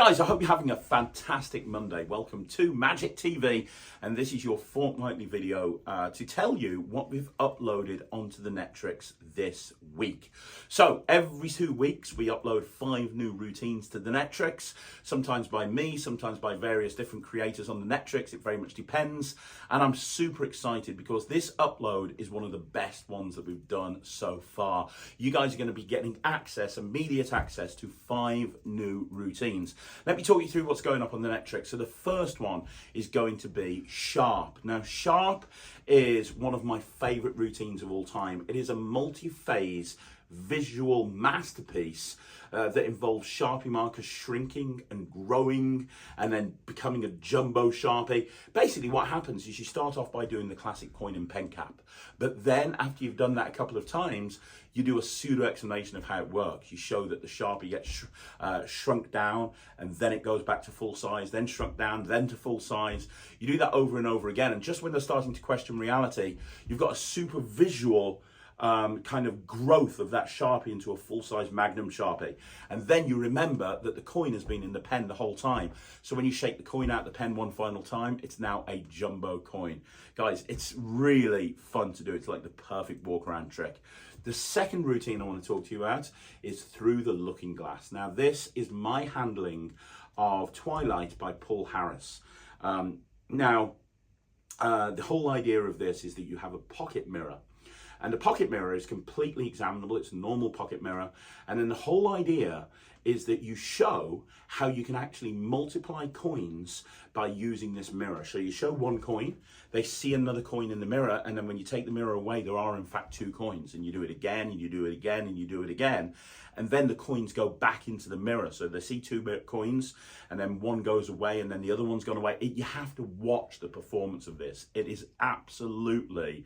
Guys, I hope you're having a fantastic Monday. Welcome to Magic TV, and this is your fortnightly video to tell you what we've uploaded onto the Netrix this week. So every 2 weeks we upload 5 new routines to the Netrix, sometimes by me, sometimes by various different creators on the Netrix. It very much depends, and I'm super excited because this upload is one of the best ones that we've done so far. You guys are going to be getting access, immediate access to 5 new routines. Let me talk you through what's going up on the Netrix. So the first one is going to be Sharp. Now, Sharp is one of my favorite routines of all time. It is a multi-phase visual masterpiece that involves Sharpie markers shrinking and growing and then becoming a jumbo Sharpie. Basically what happens is you start off by doing the classic coin and pen cap, but then after you've done that a couple of times, you do a pseudo explanation of how it works. You show that the Sharpie gets shrunk down and then it goes back to full size, then shrunk down, then to full size. You do that over and over again, and just when they're starting to question reality, you've got a super visual kind of growth of that Sharpie into a full-size Magnum Sharpie. And then you remember that the coin has been in the pen the whole time. So when you shake the coin out the pen one final time, it's now a jumbo coin. Guys, it's really fun to do. It's like the perfect walk-around trick. The second routine I want to talk to you about is Through the Looking Glass. Now, this is my handling of Twilight by Paul Harris. The whole idea of this is that you have a pocket mirror. And the pocket mirror is completely examinable. It's a normal pocket mirror. And then the whole idea is that you show how you can actually multiply coins by using this mirror. So you show one coin, they see another coin in the mirror, and then when you take the mirror away, there are in fact 2 coins. And you do it again, and you do it again, and you do it again. And then the coins go back into the mirror. So they see 2 coins, and then one goes away, and then the other one's gone away. You have to watch the performance of this. It is absolutely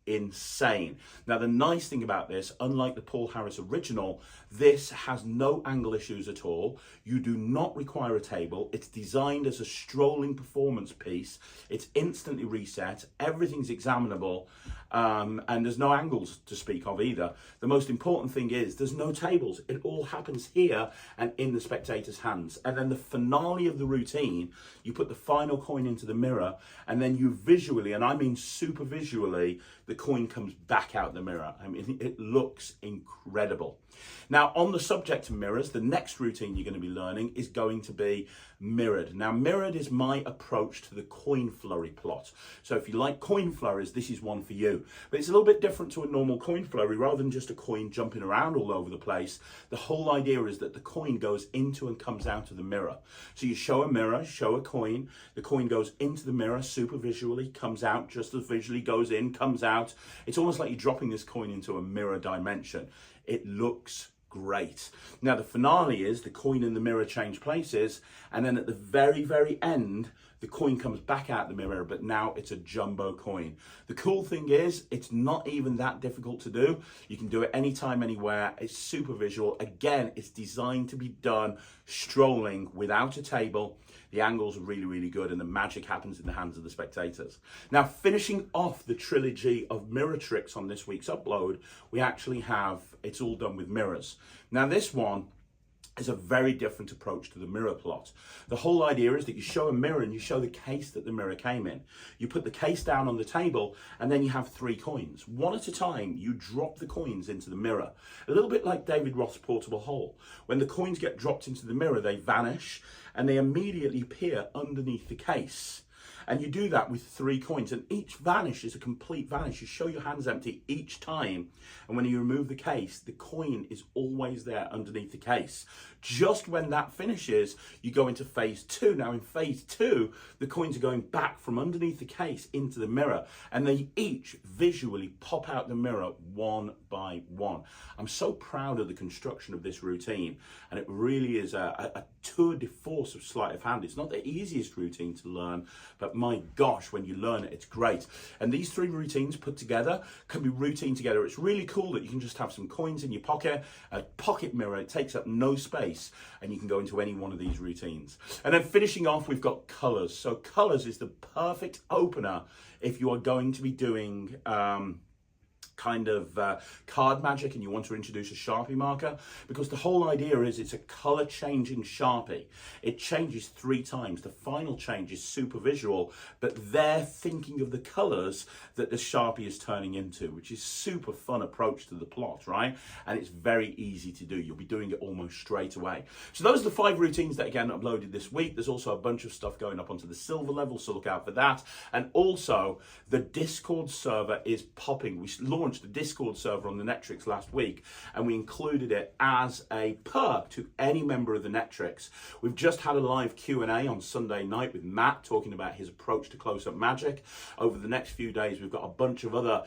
insane. Now, the nice thing about this, unlike the Paul Harris original, this has no angle issues at all. You do not require a table. It's designed as a strolling performance piece. It's instantly reset. Everything's examinable, and there's no angles to speak of either. The most important thing is there's no tables. It all happens here and in the spectator's hands. And then the finale of the routine, you put the final coin into the mirror, and then you visually, and I mean super visually, the coin comes back out the mirror. I mean, it looks incredible. Now, on the subject of mirrors, the next routine you're going to be learning is going to be mirrored. Now, mirrored is my approach to the coin flurry plot. So if you like coin flurries, this is one for you. But it's a little bit different to a normal coin flurry. Rather than just a coin jumping around all over the place, the whole idea is that the coin goes into and comes out of the mirror. So you show a mirror, show a coin, the coin goes into the mirror super visually, comes out just as visually, goes in, comes out. It's almost like you're dropping this coin into a mirror dimension. It looks great. Now, the finale is the coin and the mirror change places, and then at the very, very end, the coin comes back out the mirror, but now it's a jumbo coin. The cool thing is, it's not even that difficult to do. You can do it anytime, anywhere. It's super visual. Again, it's designed to be done strolling without a table. The angles are really, really good, and the magic happens in the hands of the spectators. Now, finishing off the trilogy of mirror tricks on this week's upload, we actually have It's All Done with Mirrors. Now, this one is a very different approach to the mirror plot. The whole idea is that you show a mirror and you show the case that the mirror came in. You put the case down on the table, and then you have 3 coins. One at a time, you drop the coins into the mirror. A little bit like David Roth's portable hole. When the coins get dropped into the mirror, they vanish and they immediately appear underneath the case. And you do that with 3 coins, and each vanish is a complete vanish. You show your hands empty each time, and when you remove the case, the coin is always there underneath the case. Just when that finishes, you go into phase 2. Now, in phase 2, the coins are going back from underneath the case into the mirror, and they each visually pop out the mirror one by one. I'm so proud of the construction of this routine, and it really is a tour de force of sleight of hand. It's not the easiest routine to learn, but my gosh, when you learn it, it's great. And these 3 routines put together can be routine together. It's really cool that you can just have some coins in your pocket, a pocket mirror. It takes up no space, and you can go into any one of these routines. And then finishing off, we've got Colourz. So Colourz is the perfect opener if you are going to be doing kind of card magic and you want to introduce a Sharpie marker, because the whole idea is it's a color changing Sharpie. It changes 3 times. The final change is super visual, but they're thinking of the colors that the Sharpie is turning into, which is super fun approach to the plot, right? And it's very easy to do. You'll be doing it almost straight away. So those are the 5 routines that again uploaded this week. There's also a bunch of stuff going up onto the silver level, so look out for that. And also the Discord server is popping. We launched the Discord server on the Netrix last week, and we included it as a perk to any member of the Netrix. We've just had a live Q&A on Sunday night with Matt talking about his approach to close-up magic. Over the next few days, we've got a bunch of other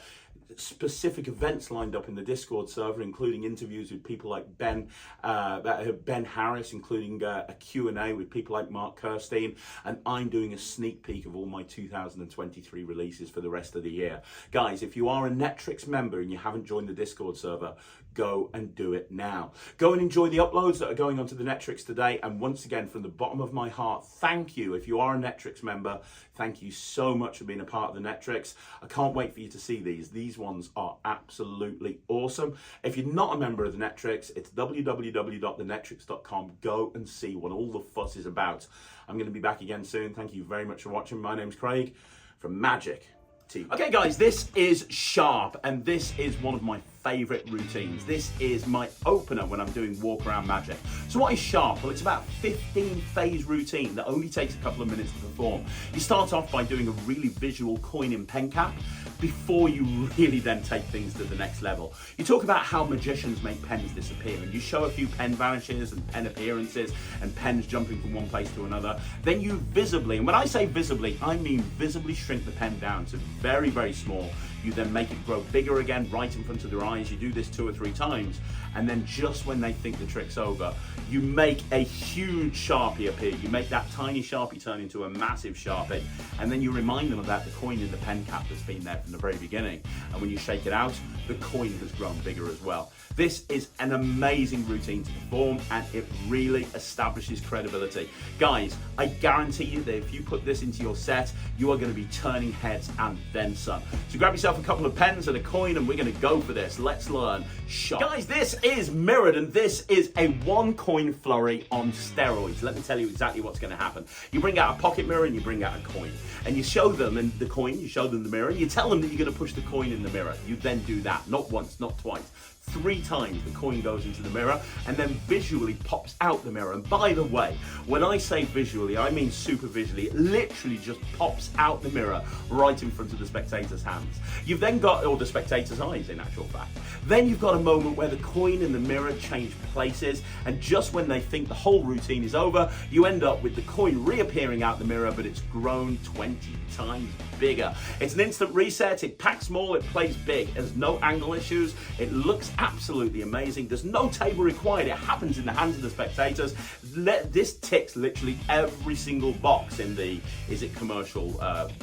specific events lined up in the Discord server, including interviews with people like Ben Harris, including a Q&A with people like Mark Kirstein, and I'm doing a sneak peek of all my 2023 releases for the rest of the year. Guys, if you are a Netrix member and you haven't joined the Discord server, go and do it now. Go and enjoy the uploads that are going onto the Netrix today. And once again, from the bottom of my heart, thank you. If you are a Netrix member, thank you so much for being a part of the Netrix. I can't wait for you to see these. These ones are absolutely awesome. If you're not a member of the Netrix, it's www.thenetrix.com. Go and see what all the fuss is about. I'm going to be back again soon. Thank you very much for watching. My name's Craig from Magic TV. Okay guys, this is Sharp, and this is one of my favorite routines. This is my opener when I'm doing walk around magic. So what is Sharp? Well, it's about a 15 phase routine that only takes a couple of minutes to perform. You start off by doing a really visual coin in pen cap before you really then take things to the next level. You talk about how magicians make pens disappear, and you show a few pen vanishes and pen appearances and pens jumping from one place to another. Then you visibly, and when I say visibly, I mean visibly shrink the pen down to very, very small. You then make it grow bigger again right in front of their eyes. You do this 2 or 3 times, and then just when they think the trick's over, you make a huge Sharpie appear. You make that tiny Sharpie turn into a massive Sharpie, and then you remind them about the coin in the pen cap that's been there from the very beginning. And when you shake it out, the coin has grown bigger as well. This is an amazing routine to perform, and it really establishes credibility. Guys, I guarantee you that if you put this into your set, you are going to be turning heads and then some. So grab yourself a couple of pens and a coin, and we're going to go for this. Let's learn Sharp. Guys, this is mirrored, and this is a 1 coin flurry on steroids. Let me tell you exactly what's going to happen. You bring out a pocket mirror and you bring out a coin, and you show them in the coin, you show them the mirror, and you tell them that you're going to push the coin in the mirror. You then do that, not once, not twice. 3 times the coin goes into the mirror and then visually pops out the mirror. And by the way, when I say visually, I mean super visually. It literally just pops out the mirror right in front of the spectator's hands. You've then got, or the spectator's eyes in actual fact. Then you've got a moment where the coin and the mirror change places, and just when they think the whole routine is over, you end up with the coin reappearing out the mirror, but it's grown 20 times bigger. It's an instant reset, it packs small, it plays big. There's no angle issues, it looks absolutely amazing. There's no table required, it happens in the hands of the spectators. This ticks literally every single box in the is it commercial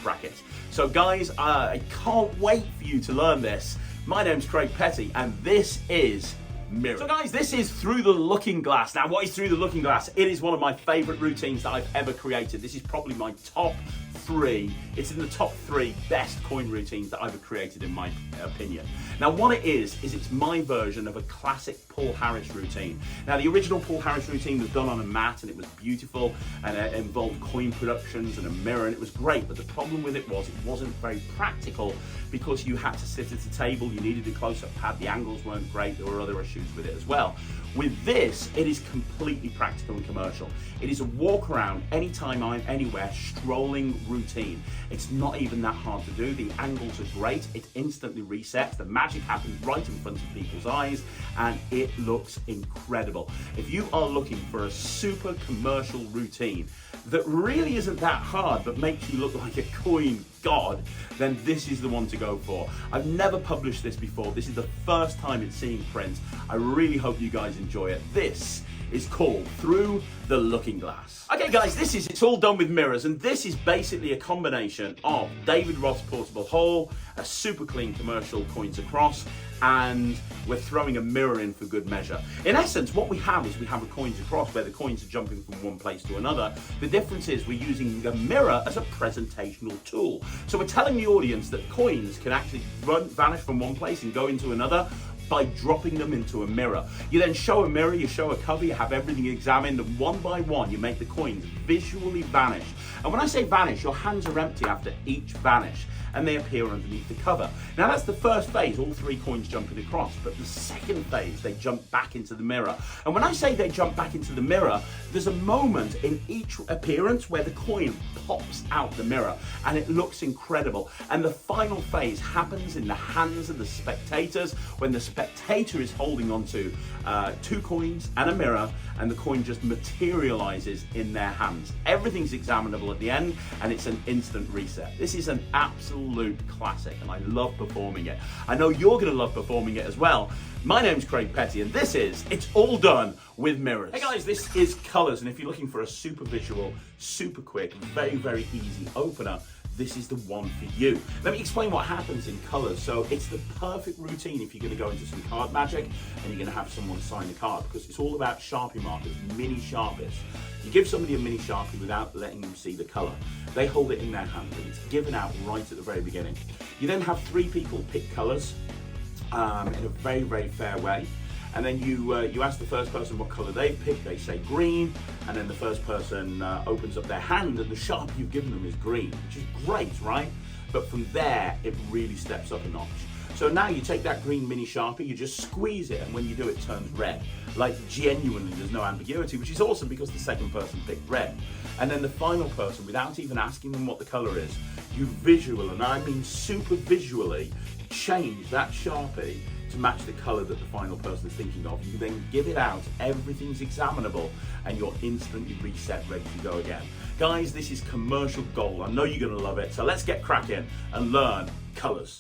bracket. So guys, I can't wait for you to learn this. My name's Craig Petty, and this is Mirror. So guys, this is Through the Looking Glass. Now, what is Through the Looking Glass? It is one of my favorite routines that I've ever created. This is probably my top 3. It's in the top 3 best coin routines that I've ever created, in my opinion. Now, what it is it's my version of a classic Paul Harris routine. Now, the original Paul Harris routine was done on a mat, and it was beautiful, and it involved coin productions and a mirror, and it was great. But the problem with it was it wasn't very practical, because you had to sit at a table, you needed a close-up pad, the angles weren't great, there were other issues with it as well. With this, it is completely practical and commercial. It is a walk around, anytime I'm anywhere, strolling routine. It's not even that hard to do. The angles are great. It instantly resets. The magic happens right in front of people's eyes, and it looks incredible. If you are looking for a super commercial routine that really isn't that hard but makes you look like a coin god, then this is the one to go for. I've never published this before. This is the first time it's seeing print. I really hope you guys enjoy it. This is called Through the Looking Glass. Okay guys, it's all done with mirrors, and this is basically a combination of David Roth's portable hole, a super clean commercial coins across, and we're throwing a mirror in for good measure. In essence, what we have is we have a coins across where the coins are jumping from one place to another. The difference is we're using a mirror as a presentational tool. So we're telling the audience that coins can actually vanish from one place and go into another by dropping them into a mirror. You then show a mirror, you show a cover, you have everything examined, and one by one you make the coins visually vanish. And when I say vanish, your hands are empty after each vanish, and they appear underneath the cover. Now that's the first phase, all three coins jumping across, but the second phase, they jump back into the mirror. And when I say they jump back into the mirror, there's a moment in each appearance where the coin pops out the mirror, and it looks incredible. And the final phase happens in the hands of the spectators, when the spectator is holding onto two coins and a mirror, and the coin just materializes in their hands. Everything's examinable at the end, and it's an instant reset. This is an absolute classic, and I love performing it. I know you're gonna love performing it as well. My name's Craig Petty, and this is It's All Done with Mirrors. Hey guys, this is Colourz, and if you're looking for a super visual, super quick, very, very easy opener, this is the one for you. Let me explain what happens in Colourz. So it's the perfect routine if you're gonna go into some card magic and you're gonna have someone sign a card, because it's all about Sharpie markers, mini Sharpies. You give somebody a mini Sharpie without letting them see the color. They hold it in their hand and it's given out right at the very beginning. You then have three people pick colors in a very, very fair way. And then you ask the first person what color they pick. They say green, and then the first person opens up their hand, and the Sharpie you've given them is green, which is great, right? But from there, it really steps up a notch. So now you take that green mini Sharpie, you just squeeze it, and when you do, it turns red. Like, genuinely, there's no ambiguity, which is awesome because the second person picked red. And then the final person, without even asking them what the color is, you visual, and I mean super visually, change that Sharpie to match the color that the final person is thinking of. You then give it out, everything's examinable, and you're instantly reset, ready to go again. Guys, this is commercial gold. I know you're gonna love it, so let's get cracking and learn Colourz.